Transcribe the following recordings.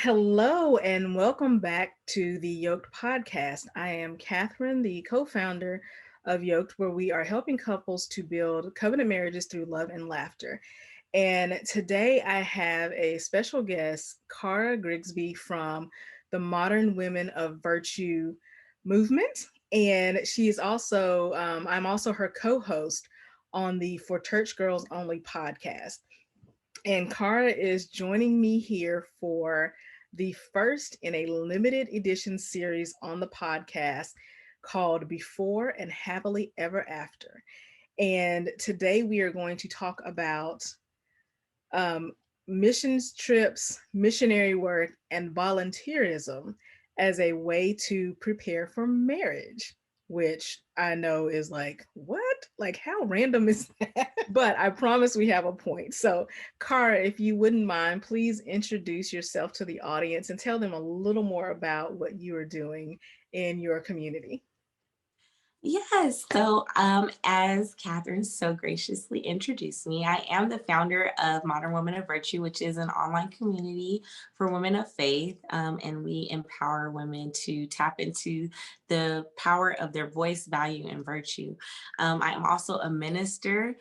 Hello and welcome back to the Yoked podcast. I am Katherine, the co founder of Yoked, where we are helping couples to build covenant marriages through love and laughter. And today I have a special guest, Chara Grigsby from the Modern Women of Virtue movement. And she is also, I'm also her co host on the For Church Girls Only podcast. And Cara is joining me here for the first in a limited edition series on the podcast called Before and Happily Ever After. And today we are going to talk about um, missions trips, missionary work, and volunteerism as a way to prepare for marriage, which I know is like, what? Like, how random is that? But I promise we have a point. So, Cara, if you wouldn't mind, please introduce yourself to the audience and tell them a little more about what you are doing in your community. Yes. As Catherine so graciously introduced me, I am the founder of Modern Women of Virtue, which is an online community for women of faith. And we empower women to tap into the power of their voice, value, and virtue. I am also a minister's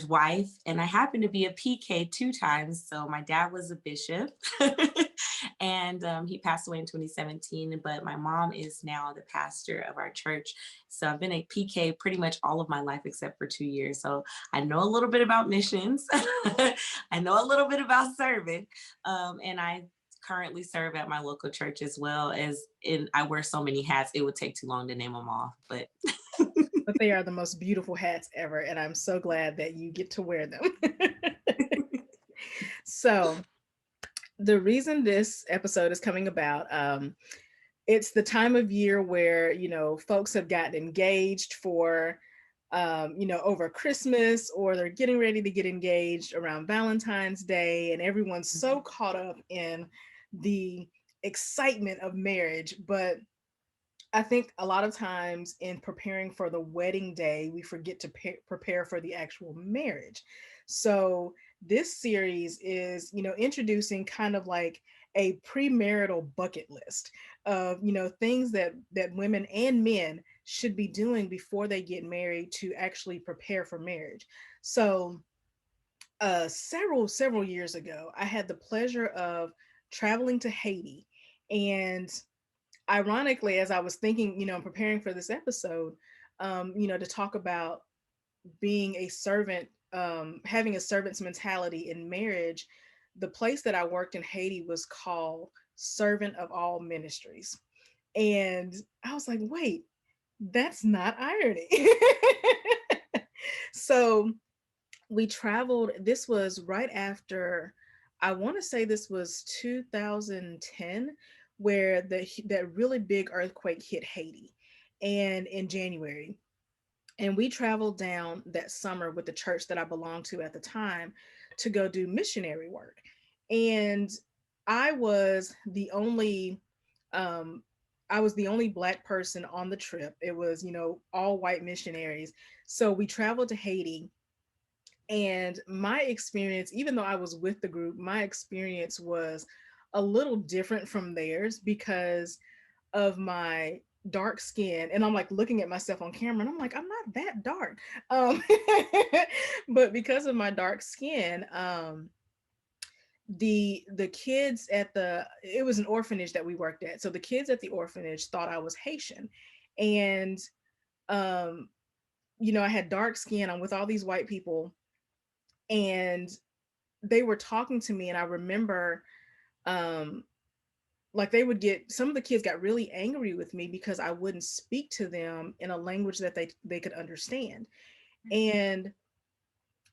wife, and I happen to be a PK 2 times. So my dad was a bishop. And he passed away in 2017, but my mom is now the pastor of our church. So I've been a PK pretty much all of my life except for 2 years. So I know a little bit about missions. I know a little bit about serving. And I currently serve at my local church as well as I wear so many hats, it would take too long to name them all. But But they are the most beautiful hats ever, and I'm so glad that you get to wear them. So, the reason this episode is coming about, it's the time of year where, folks have gotten engaged for, over Christmas, or they're getting ready to get engaged around Valentine's Day, and everyone's so caught up in the excitement of marriage. But I think a lot of times in preparing for the wedding day, we forget to prepare for the actual marriage. So this series is, introducing kind of like a premarital bucket list of, things that women and men should be doing before they get married to actually prepare for marriage. So several years ago, I had the pleasure of traveling to Haiti. And ironically, as I was thinking, preparing for this episode, to talk about being a servant, having a servant's mentality in marriage, the place that I worked in Haiti was called Servant of All Ministries. And I was like, wait, that's not irony. So we traveled, this was right after, I want to say this was 2010, where that really big earthquake hit Haiti, and in January. And we traveled down that summer with the church that I belonged to at the time to go do missionary work. And I was the only um I was the only Black person on the trip. It was, all white missionaries. So we traveled to Haiti, and my experience, even though I was with the group, my experience was a little different from theirs because of my dark skin. And I'm like looking at myself on camera and I'm like, I'm not that dark. Um, but because of my dark skin, the kids at it was an orphanage that we worked at. So the kids at the orphanage thought I was Haitian. And um, I had dark skin. I'm with all these white people, and they were talking to me, and I remember um like they would get, some of the kids got really angry with me because I wouldn't speak to them in a language that they could understand. And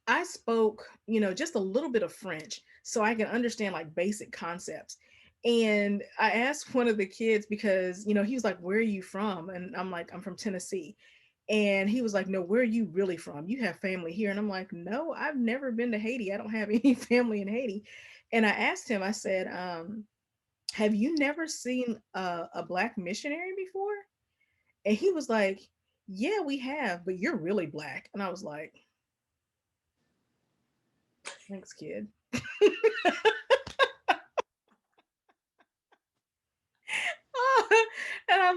I spoke, just a little bit of French so I can understand like basic concepts. And I asked one of the kids because, he was like, "Where are you from?" And I'm like, "I'm from Tennessee." And he was like, "No, where are you really from? You have family here." And I'm like, "No, I've never been to Haiti. I don't have any family in Haiti." And I asked him, I said, "Have you never seen a Black missionary before?" And he was like, "Yeah, we have, but you're really Black." And I was like, "Thanks, kid."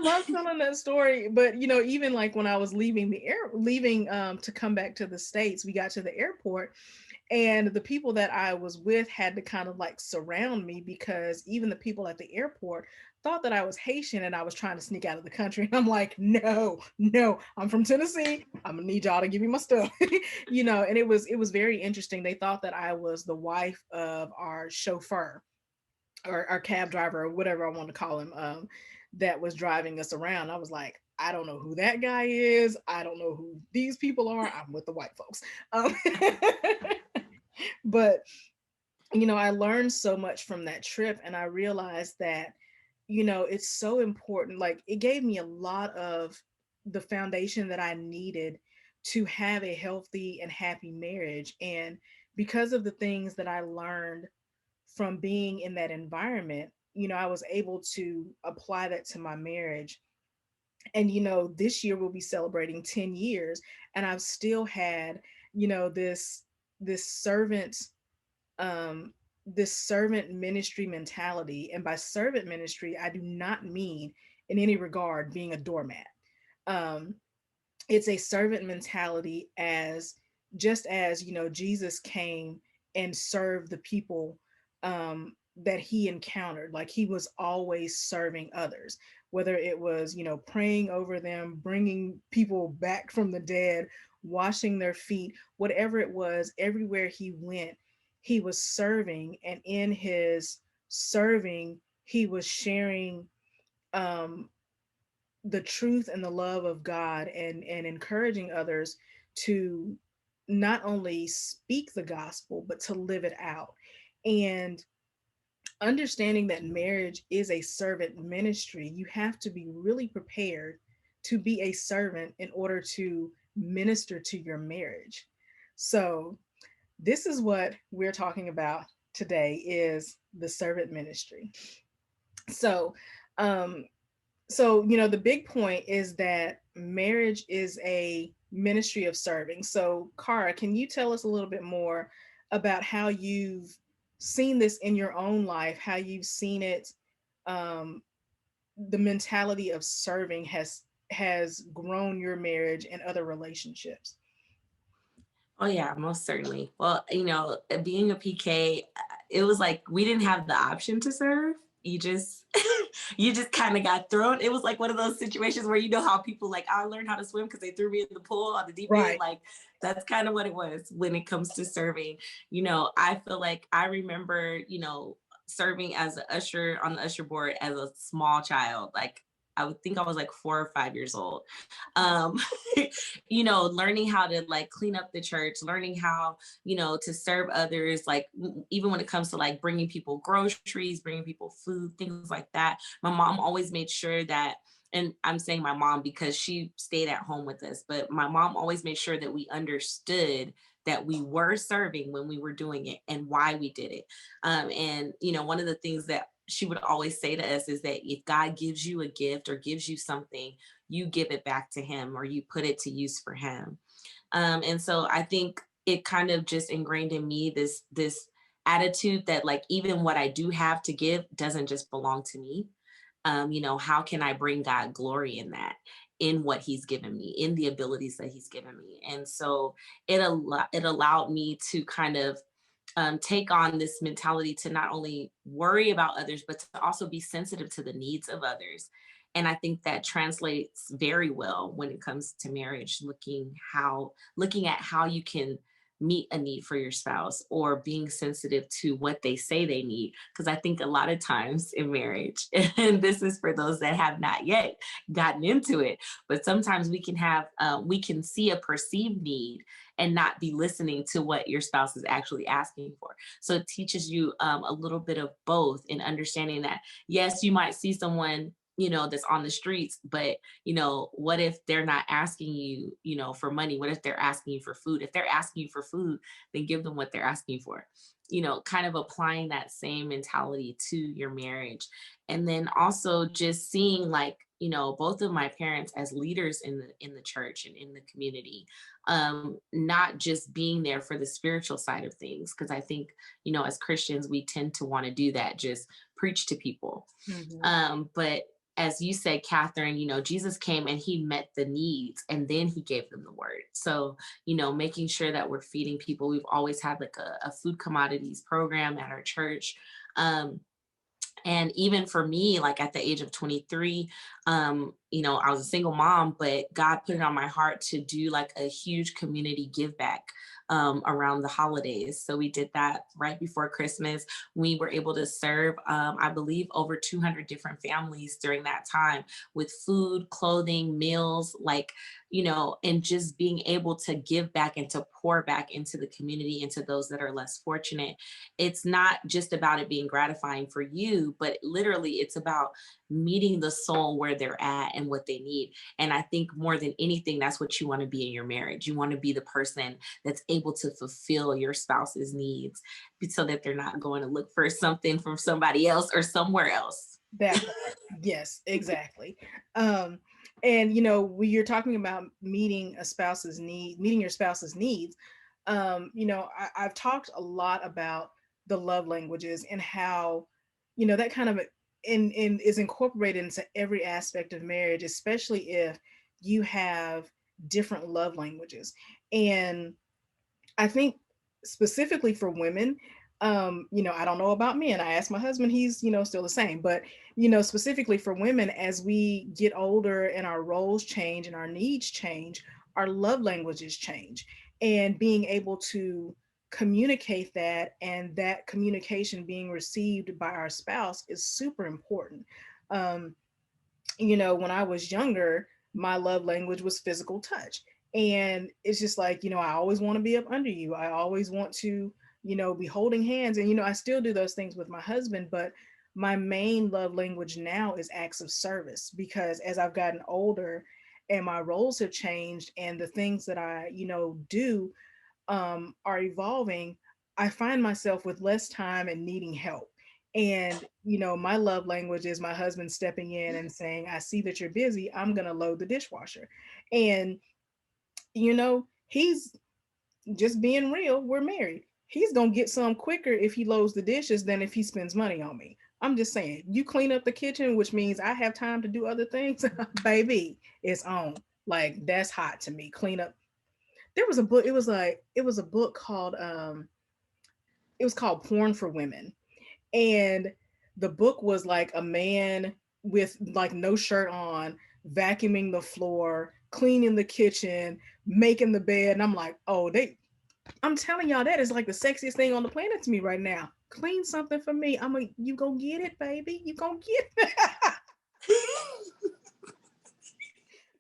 love telling that story. But even like when I was leaving to come back to the States, we got to the airport and the people that I was with had to kind of like surround me because even the people at the airport thought that I was Haitian and I was trying to sneak out of the country. And I'm like, no, no, I'm from Tennessee. I'm gonna need y'all to give me my stuff. And it was very interesting. They thought that I was the wife of our chauffeur or our cab driver or whatever I want to call him, that was driving us around. I was like, I don't know who that guy is. I don't know who these people are. I'm with the white folks. Um, but I learned so much from that trip, and I realized that it's so important. Like, it gave me a lot of the foundation that I needed to have a healthy and happy marriage. And because of the things that I learned from being in that environment, I was able to apply that to my marriage. And this year we'll be celebrating 10 years, and I've still had, this servant, um this servant ministry mentality. And by servant ministry, I do not mean in any regard being a doormat. um it's a servant mentality, as just as Jesus came and served the people that he encountered. Like, he was always serving others, whether it was praying over them, bringing people back from the dead, washing their feet, whatever it was. Everywhere he went, he was serving, and in his serving, he was sharing um the truth and the love of God, and encouraging others to not only speak the gospel but to live it out. And understanding that marriage is a servant ministry, you have to be really prepared to be a servant in order to minister to your marriage. So this is what we're talking about today, is the servant ministry. So um the big point is that marriage is a ministry of serving. So, Cara, can you tell us a little bit more about how you've seen this in your own life, how you've seen it, um, the mentality of serving has grown your marriage and other relationships? Oh yeah, most certainly. Well, being a PK, it was like we didn't have the option to serve. You just you just kind of got thrown. It was like one of those situations where how people like I learned how to swim because they threw me in the pool on the deep end. Right. Like that's kind of what it was when it comes to serving. I feel like I remember, serving as an usher on the usher board as a small child. Like I would think I was like 4 or 5 years old. Um, learning how to like clean up the church, learning how, to serve others, like even when it comes to like bringing people groceries, bringing people food, things like that. My mom always made sure that, and I'm saying my mom because she stayed at home with us, but my mom always made sure that we understood that we were serving when we were doing it and why we did it. And, one of the things that she would always say to us is that if God gives you a gift or gives you something, you give it back to him or you put it to use for him. And so I think it kind of just ingrained in me this attitude that like even what I do have to give doesn't just belong to me. How can I bring God glory in that, in what he's given me, in the abilities that he's given me? And so it allowed me to kind of take on this mentality to not only worry about others, but to also be sensitive to the needs of others. And I think that translates very well when it comes to marriage, looking at how you can meet a need for your spouse or being sensitive to what they say they need. Because I think a lot of times in marriage, and this is for those that have not yet gotten into it, but sometimes we can see a perceived need and not be listening to what your spouse is actually asking for. So it teaches you a little bit of both in understanding that, yes, you might see someone that's on the streets, but what if they're not asking you for money? What if they're asking you for food? If they're asking you for food, then give them what they're asking for. Kind of applying that same mentality to your marriage. And then also just seeing like both of my parents as leaders in the church and in the community, not just being there for the spiritual side of things, because I think as Christians we tend to want to do that, just preach to people, Mhm. but as you said, Catherine, Jesus came and he met the needs and then he gave them the word. So, making sure that we're feeding people. We've always had like a food commodities program at our church. And even for me, like at the age of 23, I was a single mom, but God put it on my heart to do like a huge community give back around the holidays. So we did that right before Christmas. We were able to serve, I believe, over 200 different families during that time with food, clothing, meals, like, and just being able to give back and to pour back into the community, into those that are less fortunate. It's not just about it being gratifying for you, but literally it's about meeting the soul where they're at and what they need. And I think more than anything, that's what you want to be in your marriage. You want to be the person that's able to fulfill your spouse's needs so that they're not going to look for something from somebody else or somewhere else. That part. Yes, exactly. Um, and when you're talking about meeting your spouse's needs, I've talked a lot about the love languages and how, that kind of in is incorporated into every aspect of marriage, especially if you have different love languages. And I think specifically for women, I don't know about men. I asked my husband, he's, still the same. But, specifically for women, as we get older and our roles change and our needs change, our love languages change. And being able to communicate that and that communication being received by our spouse is super important. Um, when I was younger, my love language was physical touch. And it's just like, I always want to be up under you. I always want to, be holding hands. And, I still do those things with my husband, but my main love language now is acts of service because as I've gotten older and my roles have changed and the things that I, do are evolving, I find myself with less time and needing help. And, my love language is my husband stepping in and saying, I see that you're busy. I'm going to load the dishwasher. And, he's just being real. We're married. He's going to get some quicker if he loads the dishes than if he spends money on me. I'm just saying, you clean up the kitchen, which means I have time to do other things. Baby, it's on. Like, that's hot to me. Clean up. There was a book, it was a book called it was called Porn for Women. And the book was like a man with like no shirt on, vacuuming the floor, cleaning the kitchen, making the bed. And I'm like, oh, I'm telling y'all, that is like the sexiest thing on the planet to me right now. Clean something for me. I'm like, you go get it, baby. You go get it.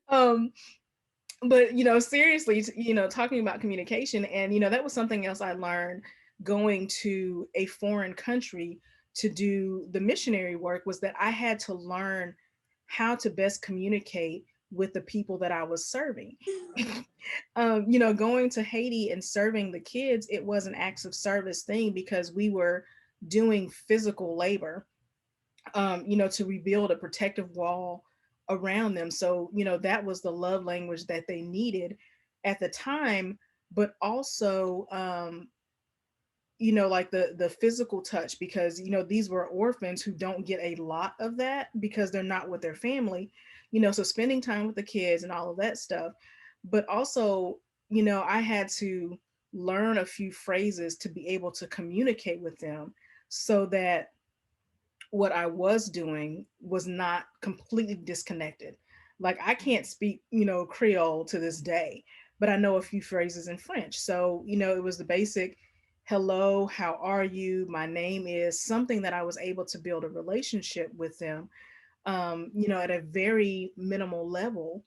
um, but seriously, talking about communication, and that was something else I learned going to a foreign country to do the missionary work, was that I had to learn how to best communicate with the people that I was serving. Going to Haiti and serving the kids, it was an acts of service thing because we were doing physical labor, to rebuild a protective wall around them. So, that was the love language that they needed at the time, but also, like the physical touch, because, these were orphans who don't get a lot of that because they're not with their family, so spending time with the kids and all of that stuff. But also, I had to learn a few phrases to be able to communicate with them so that what I was doing was not completely disconnected. Like I can't speak, Creole to this day, but I know a few phrases in French. So, it was the basic hello, how are you? My name is something that I was able to build a relationship with them, at a very minimal level,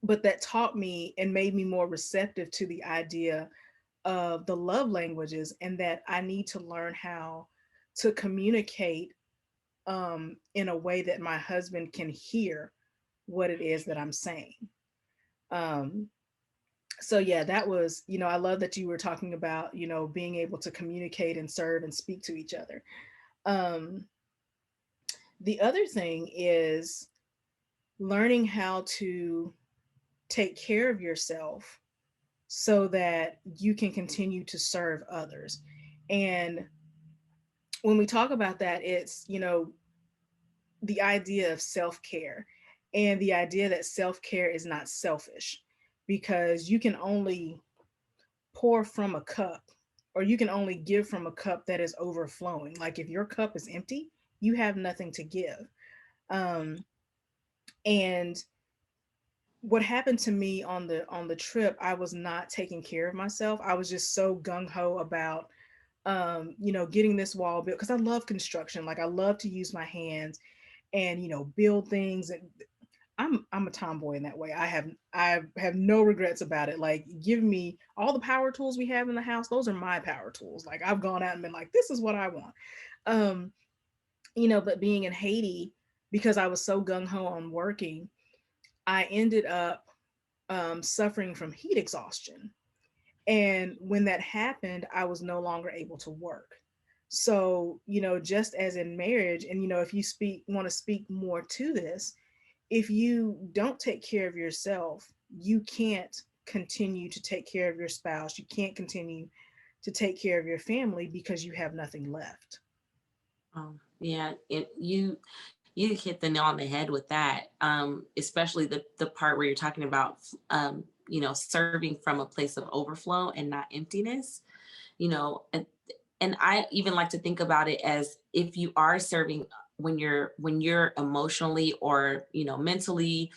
but that taught me and made me more receptive to the idea of the love languages and that I need to learn how to communicate in a way that my husband can hear what it is that I'm saying. Um, so yeah, that was, I love that you were talking about, being able to communicate and serve and speak to each other. Um, the other thing is learning how to take care of yourself so that you can continue to serve others. And when we talk about that, it's, the idea of self-care and the idea that self-care is not selfish, because you can only pour from a cup, or you can only give from a cup that is overflowing. Like if your cup is empty, you have nothing to give. um and what happened to me on the trip, I was not taking care of myself. I was just so gung-ho about getting this wall built, because I love construction. Like I love to use my hands and build things. And I'm a tomboy in that way. I have no regrets about it. Like, give me all the power tools we have in the house. Those are my power tools. Like, I've gone out and been like, this is what I want. um but being in Haiti, because I was so gung-ho on working, I ended up suffering from heat exhaustion. And when that happened, I was no longer able to work. So, just as in marriage, and if you want to speak more to this, if you don't take care of yourself, you can't continue to take care of your spouse. You can't continue to take care of your family because you have nothing left. Yeah, you hit the nail on the head with that. Especially the part where you're talking about, serving from a place of overflow and not emptiness. And I even like to think about it as, if you are serving when you're emotionally or mentally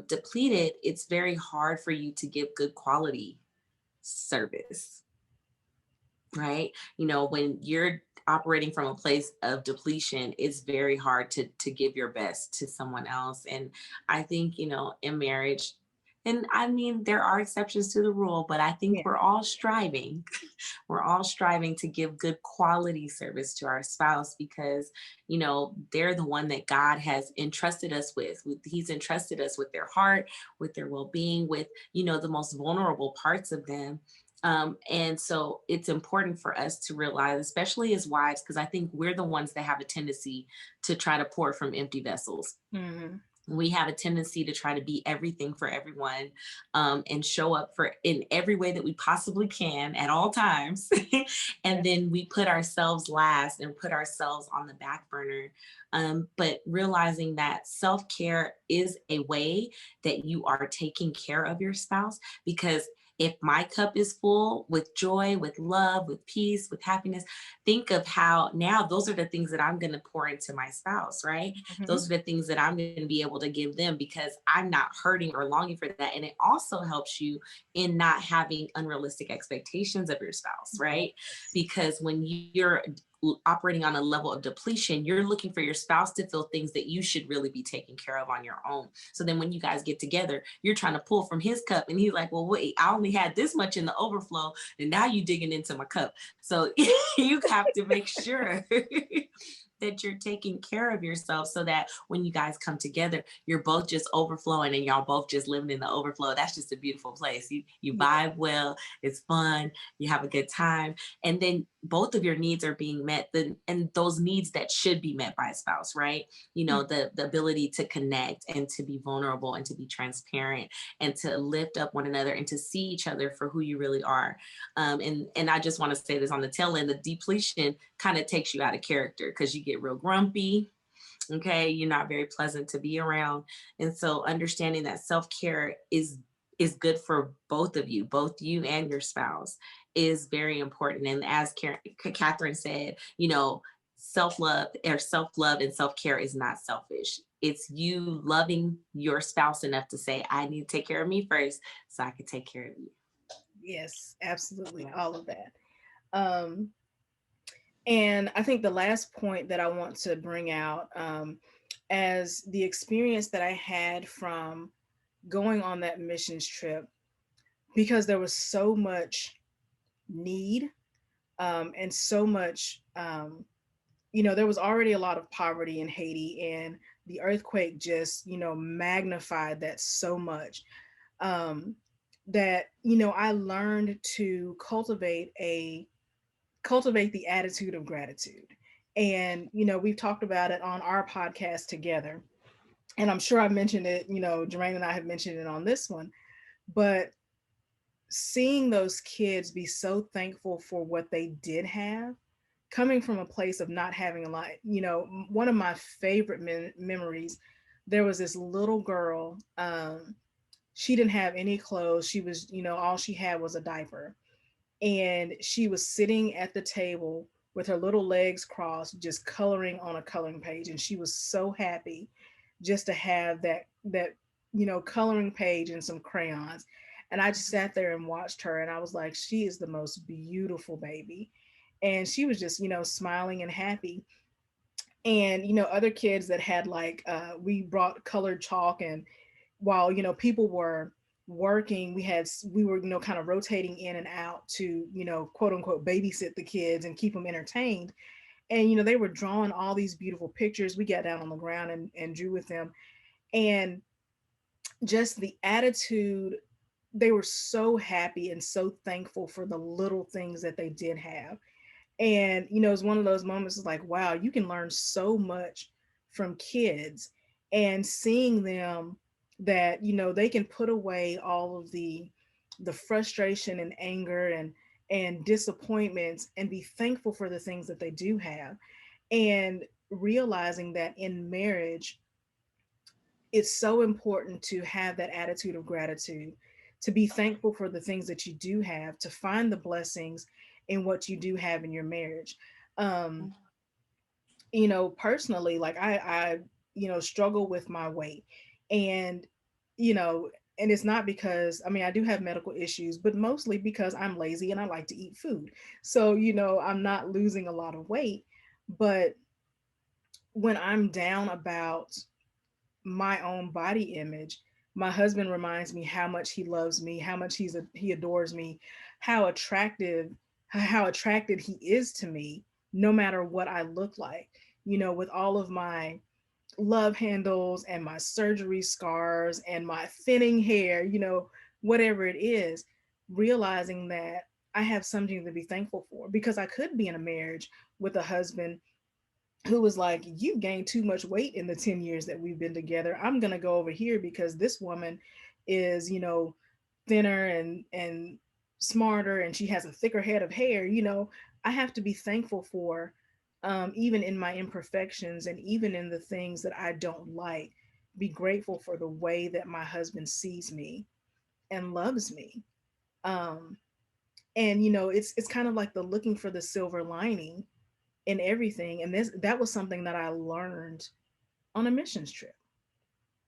depleted, it's very hard for you to give good quality service, right? When you're operating from a place of depletion, it's very hard to give your best to someone else. And I think, in marriage, and I mean, there are exceptions to the rule, but I think Yeah. we're all striving to give good quality service to our spouse, because they're the one that God has entrusted us with. He's entrusted us with their heart, with their well-being, with the most vulnerable parts of them. And so it's important for us to realize, especially as wives, because I think we're the ones that have a tendency to try to pour from empty vessels. Hmm. We have a tendency to try to be everything for everyone, and show up for in every way that we possibly can at all times. Yeah. And then we put ourselves last and put ourselves on the back burner. But realizing that self-care is a way that you are taking care of your spouse, because if my cup is full with joy, with love, with peace, with happiness, think of how now those are the things that I'm going to pour into my spouse, right? Hmm. Those are the things that I'm going to be able to give them, because I'm not hurting or longing for that. And it also helps you in not having unrealistic expectations of your spouse, right? Yes. Because when you're operating on a level of depletion, you're looking for your spouse to feel things that you should really be taking care of on your own. So then when you guys get together, you're trying to pull from his cup, and he's like, well, wait, I only had this much in the overflow, and now you digging into my cup. So you have to make sure that you're taking care of yourself, so that when you guys come together, you're both just overflowing and y'all both just living in the overflow. That's just a beautiful place. You Yeah. vibe well, it's fun, you have a good time, and then both of your needs are being met. And those needs that should be met by a spouse, right? The ability to connect and to be vulnerable and to be transparent and to lift up one another and to see each other for who you really are. And I just want to say this on the tail end: the depletion kind of takes you out of character, because you get real grumpy. Okay, you're not very pleasant to be around. And so understanding that self-care is good for both of you, both you and your spouse, is very important. And as Katherine said, self-love and self-care is not selfish. It's you loving your spouse enough to say, I need to take care of me first so I can take care of you. Yes, absolutely. All of that. Um, and I think the last point that I want to bring out, as the experience that I had from going on that missions trip, because there was so much need, and so much, there was already a lot of poverty in Haiti, and the earthquake just, magnified that so much, um, that, I learned to cultivate the attitude of gratitude. And, we've talked about it on our podcast together. And I'm sure I mentioned it, Jermaine and I have mentioned it on this one. But seeing those kids be so thankful for what they did have, coming from a place of not having a lot, one of my favorite memories, there was this little girl. She didn't have any clothes. She was, all she had was a diaper. And she was sitting at the table with her little legs crossed, just coloring on a coloring page. And she was so happy just to have that, coloring page and some crayons. And I just sat there and watched her, and I was like, she is the most beautiful baby. And she was just, smiling and happy. And other kids that had like, we brought colored chalk, and while people were working, we were kind of rotating in and out to quote unquote babysit the kids and keep them entertained. And they were drawing all these beautiful pictures. We got down on the ground and drew with them. And just the attitude, they were so happy and so thankful for the little things that they did have. And it's one of those moments, it's like, wow, you can learn so much from kids. And seeing them, that they can put away all of the frustration and anger and disappointments, and be thankful for the things that they do have. And realizing that in marriage, it's so important to have that attitude of gratitude, to be thankful for the things that you do have, to find the blessings in what you do have in your marriage. um Personally, like I struggle with my weight. And you know and it's not because, I mean, I do have medical issues, but mostly because I'm lazy and I like to eat food. So I'm not losing a lot of weight. But when I'm down about my own body image, my husband reminds me how much he loves me, how much he adores me, how attracted he is to me, no matter what I look like. With all of my love handles and my surgery scars and my thinning hair, whatever it is, realizing that I have something to be thankful for, because I could be in a marriage with a husband who was like, you gained too much weight in the 10 years that we've been together. I'm going to go over here because this woman is, thinner and smarter, and she has a thicker head of hair. I have to be thankful for, even in my imperfections and even in the things that I don't like, be grateful for the way that my husband sees me and loves me. Um, and it's kind of like the looking for the silver lining in everything. And that was something that I learned on a missions trip,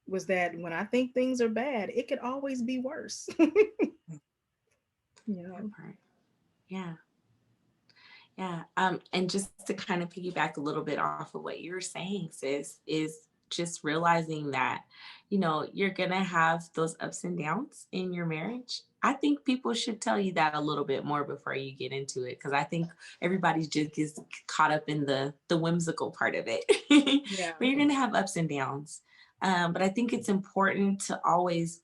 was that when I think things are bad, it could always be worse. you That know part. Yeah. Yeah. And just to kind of piggyback a little bit off of what you were saying, sis, is just realizing that, you're gonna have those ups and downs in your marriage. I think people should tell you that a little bit more before you get into it, because I think everybody just gets caught up in the whimsical part of it. yeah, But you're gonna have ups and downs. But I think it's important to always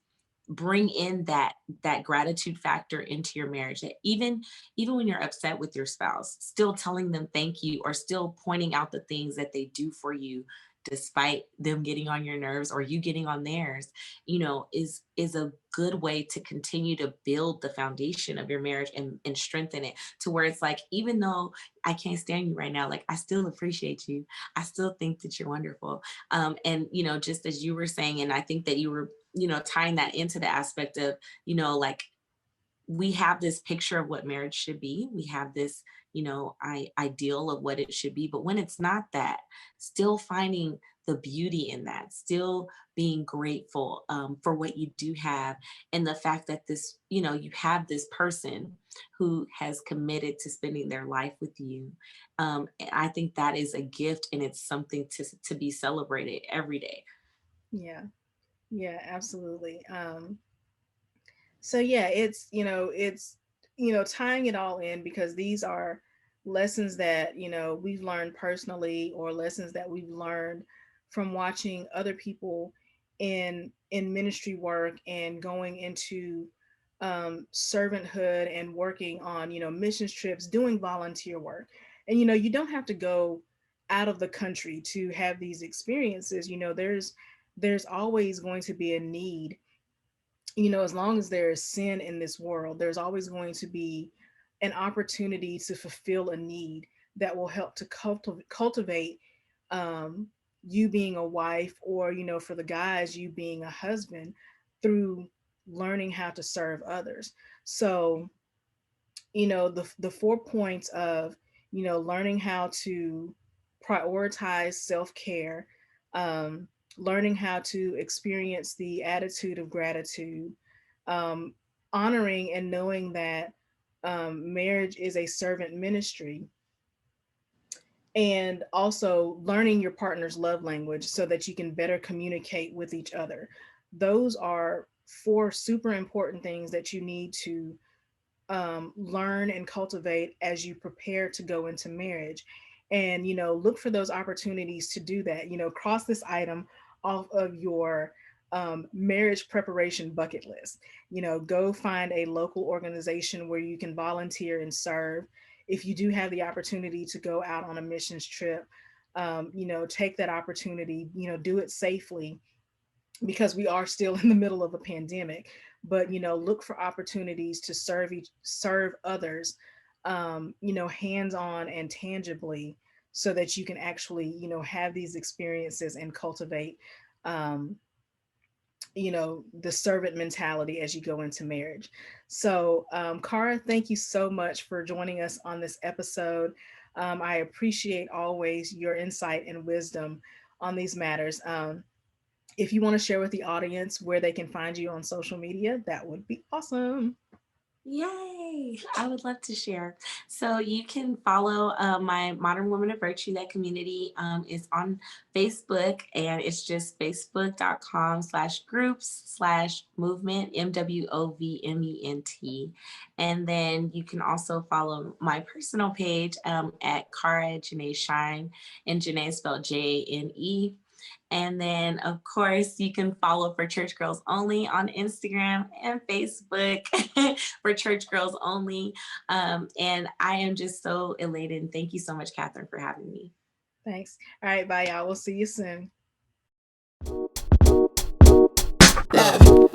bring in that gratitude factor into your marriage, that even when you're upset with your spouse, still telling them thank you, or still pointing out the things that they do for you despite them getting on your nerves or you getting on theirs, is a good way to continue to build the foundation of your marriage, and strengthen it, to where it's like, even though I can't stand you right now, like, I still appreciate you. I still think that you're wonderful. And just as you were saying, and I think that you were tying that into the aspect of, like, we have this picture of what marriage should be. We have this, ideal of what it should be. But when it's not that, still finding the beauty in that, still being grateful, for what you do have, and the fact that you have this person who has committed to spending their life with you. And I think that is a gift, and it's something to be celebrated every day. yeah, yeah, absolutely. So yeah, it's tying it all in, because these are lessons that we've learned personally, or lessons that we've learned from watching other people in ministry work, and going into servanthood, and working on missions trips, doing volunteer work. And you don't have to go out of the country to have these experiences. There's always going to be a need. As long as there is sin in this world, there's always going to be an opportunity to fulfill a need that will help to cultivate um, you being a wife, or for the guys, you being a husband, through learning how to serve others. So the 4 points of learning how to prioritize self-care, um, learning how to experience the attitude of gratitude, um, honoring and knowing that marriage is a servant ministry, and also learning your partner's love language so that you can better communicate with each other. Those are four super important things that you need to learn and cultivate as you prepare to go into marriage. And look for those opportunities to do that. Cross this item off of your marriage preparation bucket list. Go find a local organization where you can volunteer and serve. If you do have the opportunity to go out on a missions trip, take that opportunity. Do it safely, because we are still in the middle of a pandemic. But look for opportunities to serve others, hands on and tangibly, so that you can actually have these experiences and cultivate um, the servant mentality as you go into marriage. So Cara, thank you so much for joining us on this episode. I appreciate always your insight and wisdom on these matters. If you want to share with the audience where they can find you on social media, that would be awesome. Yay! I would love to share. So you can follow my Modern Woman of Virtue. That community is on Facebook, and it's just facebook.com/groups/movement, MWOVMENT. And then you can also follow my personal page at Cara Janae Shine, and Janae is spelled Jane. And then, of course, you can follow for Church Girls Only on Instagram and Facebook for Church Girls Only. And I am just so elated. And thank you so much, Katherine, for having me. Thanks. All right, bye, y'all. We'll see you soon. Love.